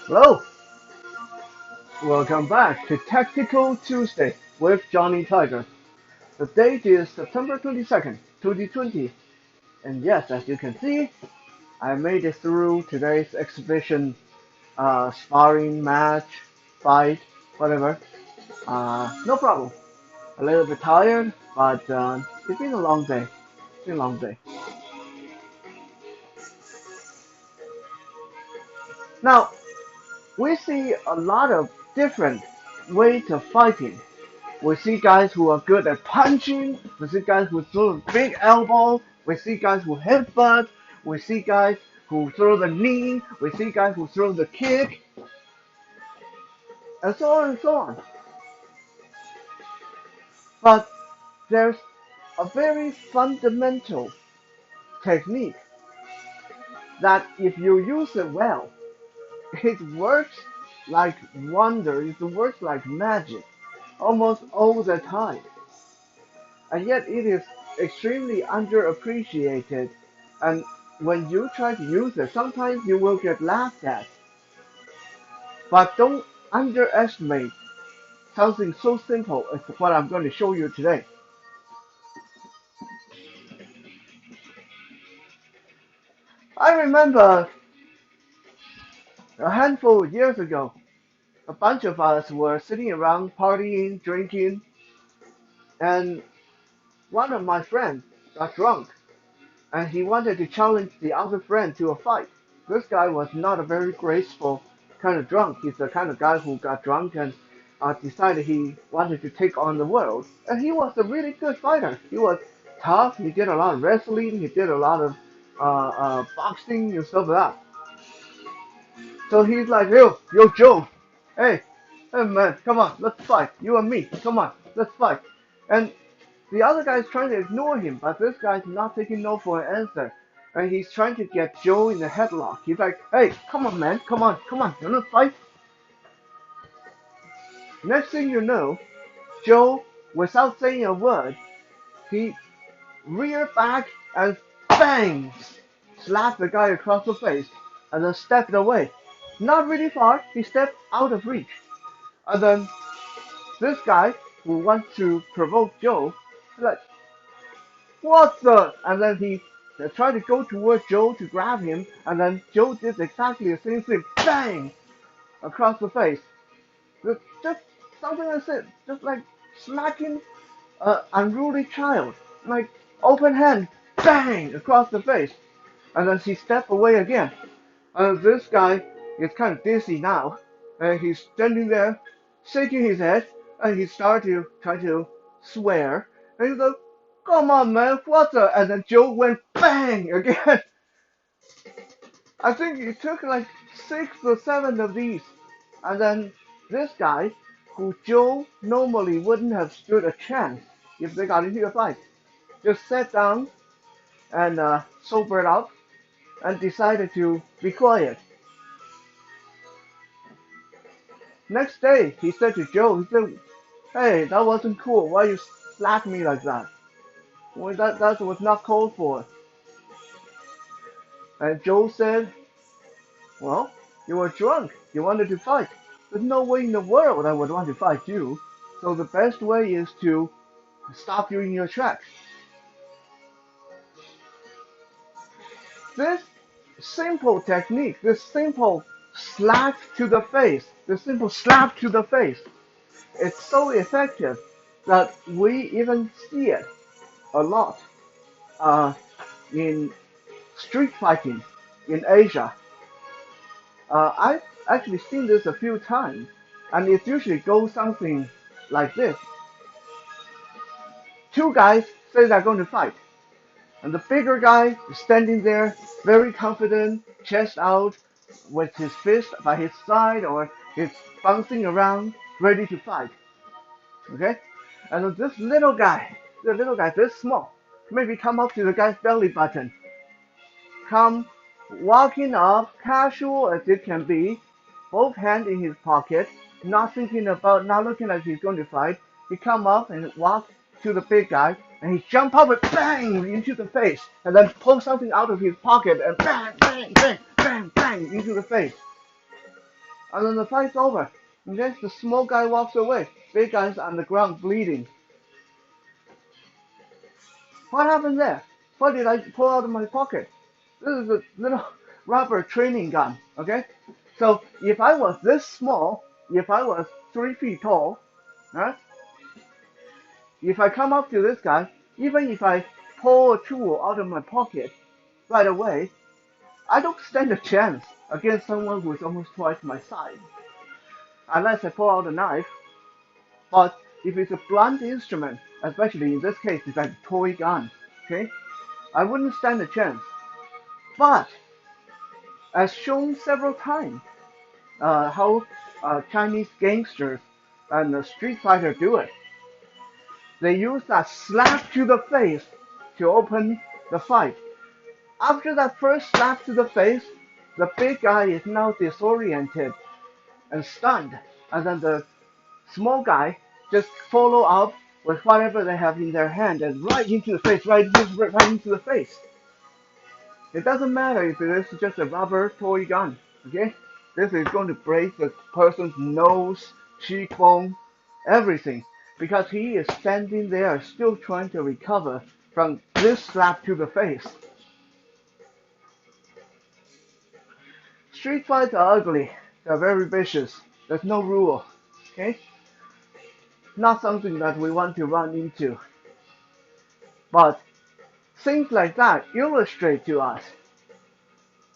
Hello, welcome back to Tactical Tuesday with Johnny Tiger. The date is September 22nd, 2020, and yes, as you can see, I made it through today's exhibition, sparring match, fight, whatever. No problem. A little bit tired, but it's been a long day. It's been a long day. Now, we see a lot of different ways of fighting. We see guys who are good at punching. We see guys who throw a big elbow. We see guys who headbutt. We see guys who throw the knee. We see guys who throw the kick, and so on and so on. But there's a very fundamental technique that if you use it well, it works like wonder. It works like magic almost all the time. And yet it is extremely underappreciated. And when you try to use it, sometimes you will get laughed at. But don't underestimate something so simple as what I'm going to show you today. I remember a handful of years ago, a bunch of us were sitting around partying, drinking, and one of my friends got drunk and he wanted to challenge the other friend to a fight. This guy was not a very graceful kind of drunk. He's the kind of guy who got drunk and decided he wanted to take on the world. And he was a really good fighter. He was tough. He did a lot of wrestling. He did a lot of boxing and stuff like that. So he's like, yo, Joe, hey, hey man, come on, let's fight. You and me, come on, let's fight. And the other guy's trying to ignore him, but this guy's not taking no for an answer. And he's trying to get Joe in the headlock. He's like, hey, come on, man, come on, you wanna fight? Next thing you know, Joe, without saying a word, he reared back and bang! Slapped the guy across the face and then stepped away. Not really far, he stepped out of reach. And then this guy who wants to provoke Joe, like, what the? And then he tried to go towards Joe to grab him, and then Joe did exactly the same thing, bang, across the face. Just something like this, just like smacking an unruly child, like open hand, bang, across the face. And then he stepped away again. And this guy is kind of dizzy now, and he's standing there, shaking his head, and he started to try to swear. And he's like, "Come on, man, what the?" And then Joe went bang again. I think it took like 6 or 7 of these, and then this guy, who Joe normally wouldn't have stood a chance if they got into a fight, just sat down and sobered up and decided to be quiet. Next day, he said to Joe, he said, "Hey, that wasn't cool. Why you slap me like that? Well, that was not called for." And Joe said, "Well, you were drunk. You wanted to fight. There's no way in the world I would want to fight you. So the best way is to stop you in your tracks." This simple technique, this simple slap to the face, this simple slap to the face, it's so effective that we even see it a lot uh, in street fighting in Asia. I've actually seen this a few times, and it usually goes something like this. Two guys say they're going to fight, and the bigger guy is standing there, very confident, chest out, with his fist by his side or he's bouncing around, ready to fight. Okay? And then this little guy, the little guy this small, maybe come up to the guy's belly button, come walking up, casual as it can be, both hands in his pocket, not thinking about, not looking like he's going to fight. He come up and walk to the big guy, and he jump up and bang into the face, and then pull something out of his pocket and bang, bang, bang, bang, bang into the face. and then the fight's over. Okay, the small guy walks away. Big guy's on the ground bleeding. What happened there? What did I pull out of my pocket? This is a little rubber training gun. Okay, so if I was this small, if I was 3 feet tall, huh? If I come up to this guy, even if I pull a tool out of my pocket right away, I don't stand a chance against someone who is almost twice my size, unless I pull out a knife. But if it's a blunt instrument, especially in this case, it's like a toy gun, okay, I wouldn't stand a chance. But as shown several times, how Chinese gangsters and the Street Fighter do it, they use that slap to the face to open the fight. After that first slap to the face, the big guy is now disoriented and stunned, and then the small guy just follow up with whatever they have in their hand and right into the face, right into the face. It doesn't matter if it is just a rubber toy gun, okay? This is going to break the person's nose, cheekbone, everything, because he is standing there still trying to recover from this slap to the face. Street fights are ugly. They're very vicious. There's no rule, okay? Not something that we want to run into. But things like that illustrate to us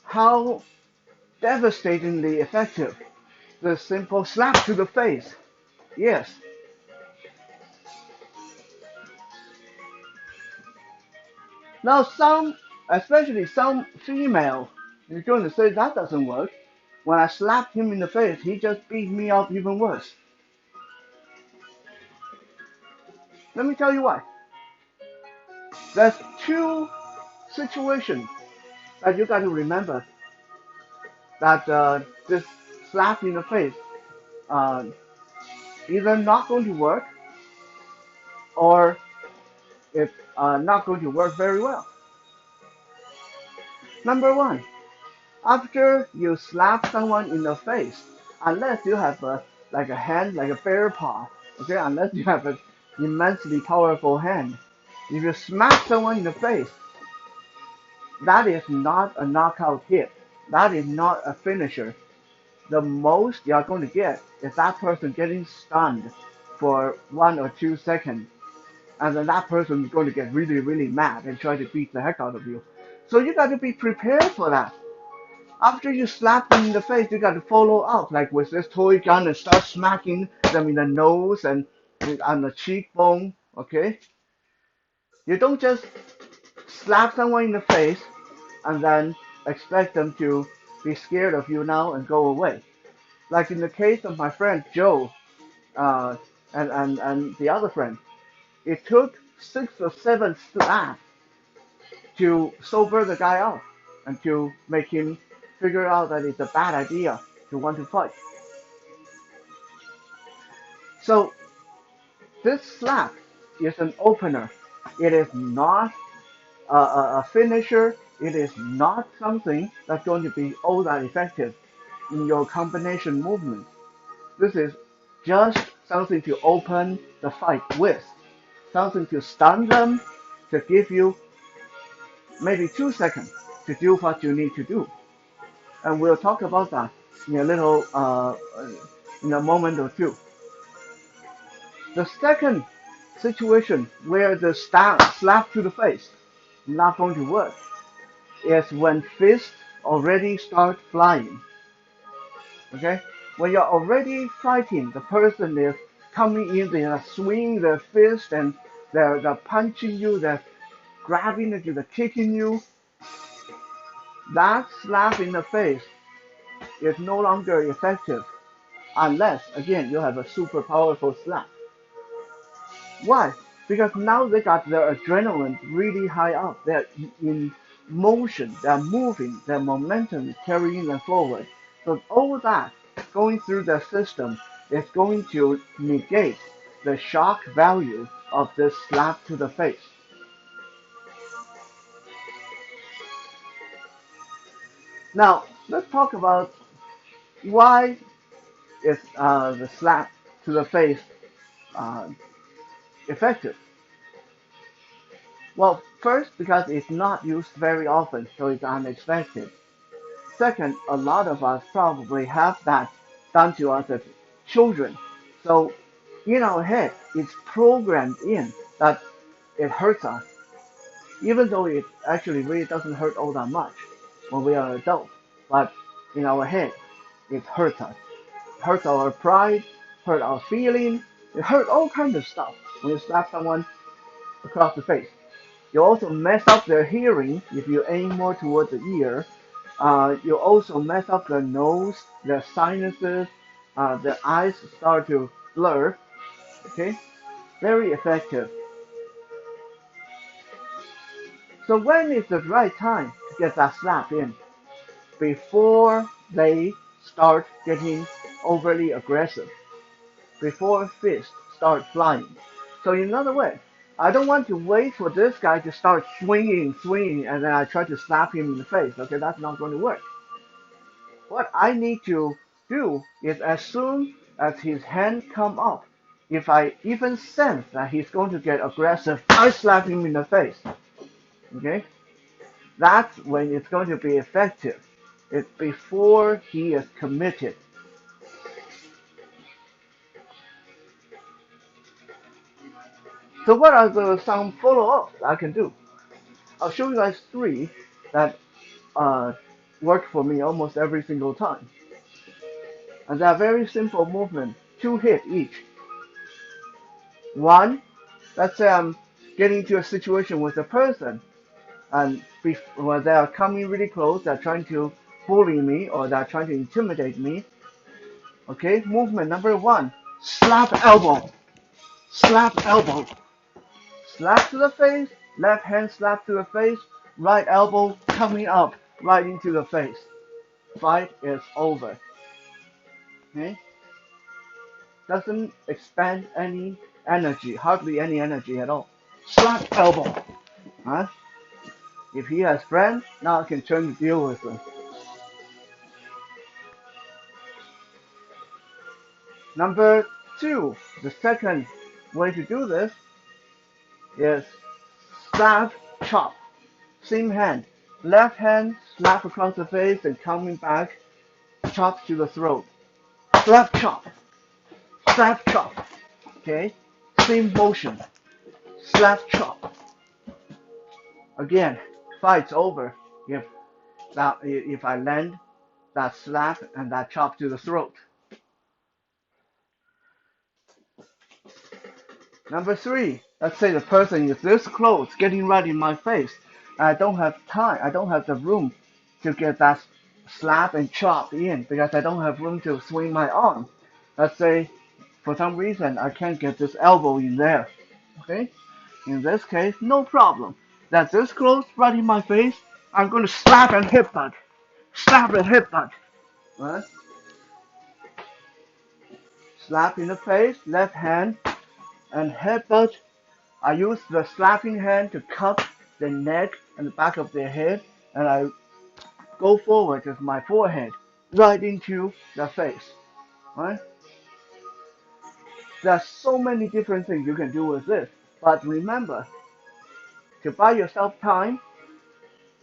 how devastatingly effective the simple slap to the face. Yes. Now some, especially some female, is going to say that doesn't work. When I slapped him in the face, he just beat me up even worse. Let me tell you why. There's two situations that you got to remember that this slap in the face uh, either not going to work or it's not going to work very well. Number one, after you slap someone in the face, unless you have like a hand, like a bear paw, okay, unless you have an immensely powerful hand, if you smack someone in the face, that is not a knockout hit. That is not a finisher. The most you're going to get is that person getting stunned for 1 or 2 seconds, and then that person is going to get really, really mad and try to beat the heck out of you. So you got to be prepared for that. After you slap them in the face, you got to follow up, like with this toy gun, and start smacking them in the nose and on the cheekbone. Okay, you don't just slap someone in the face and then expect them to be scared of you now and go away. Like in the case of my friend Joe, uh, and the other friend, it took 6 or 7 slaps to sober the guy up and to make him figure out that it's a bad idea to want to fight. So this slap is an opener. It is not a finisher. It is not something that's going to be all that effective in your combination movement. This is just something to open the fight with, something to stun them, to give you maybe 2 seconds to do what you need to do. And we'll talk about that in a little, in a moment or two. The second situation where the slap to the face not going to work is when fists already start flying. Okay, when you're already fighting, the person is coming in, they're swinging their fist and they're punching you, they're grabbing at you, they're kicking you. That slap in the face is no longer effective unless, again, you have a super powerful slap. Why? Because now they got their adrenaline really high up. They're in motion, they're moving, their momentum is carrying them forward. So all that going through their system is going to negate the shock value of this slap to the face. Now, let's talk about why is the slap to the face uh, effective? Well, first, because it's not used very often, so it's unexpected. Second, a lot of us probably have that done to us as children. So in our head, it's programmed in that it hurts us, even though it actually really doesn't hurt all that much when we are adults. But in our head, it hurts us. It hurts our pride, hurt our feelings, it hurts all kinds of stuff when you slap someone across the face. You also mess up their hearing if you aim more towards the ear. You also mess up their nose, their sinuses, their eyes start to blur. Okay, very effective. So when is the right time to get that slap in? Before they start getting overly aggressive, before fists start flying. So in other words, I don't want to wait for this guy to start swinging, and then I try to slap him in the face. Okay, that's not going to work. What I need to do is as soon as his hand come up, if I even sense that he's going to get aggressive, I slap him in the face. Okay? That's when it's going to be effective. It's before he is committed. So what are some follow-ups I can do? I'll show you guys three that uh, work for me almost every single time. And they're very simple movements, two hit each. One, let's say I'm getting into a situation with a person, and when they are coming really close, they're trying to bully me or they're trying to intimidate me. Okay, movement number one, slap elbow, slap elbow, slap to the face, left hand slap to the face, right elbow coming up right into the face. Fight is over. Okay, doesn't expend any energy, hardly any energy at all. Slap elbow. Huh? If he has friends, now I can turn to deal with them. Number two, the second way to do this is slap chop. Same hand. Left hand slap across the face and coming back, chop to the throat. Slap chop. Slap chop. Okay? Same motion. Slap chop. Again, fight's over if I land that slap and that chop to the throat. Number three, let's say the person is this close, getting right in my face. I don't have time, I don't have the room to get that slap and chop in because I don't have room to swing my arm. Let's say for some reason I can't get this elbow in there. Okay? In this case, no problem. That's this close, right in my face. I'm going to slap and hip bud. Slap and hip bud. Right? Slap in the face, left hand, and headbutt. I use the slapping hand to cup the neck and the back of their head, and I go forward with my forehead right into the face. Right? There's so many different things you can do with this, but remember to buy yourself time.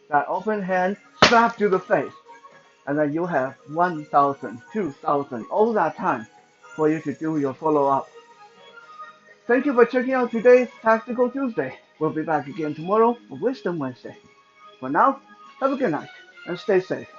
That open hand slap to the face, and then you have 1,000, 2,000, all that time for you to do your follow-up. Thank you for checking out today's Tactical Tuesday. We'll be back again tomorrow for Wisdom Wednesday. For now, have a good night and stay safe.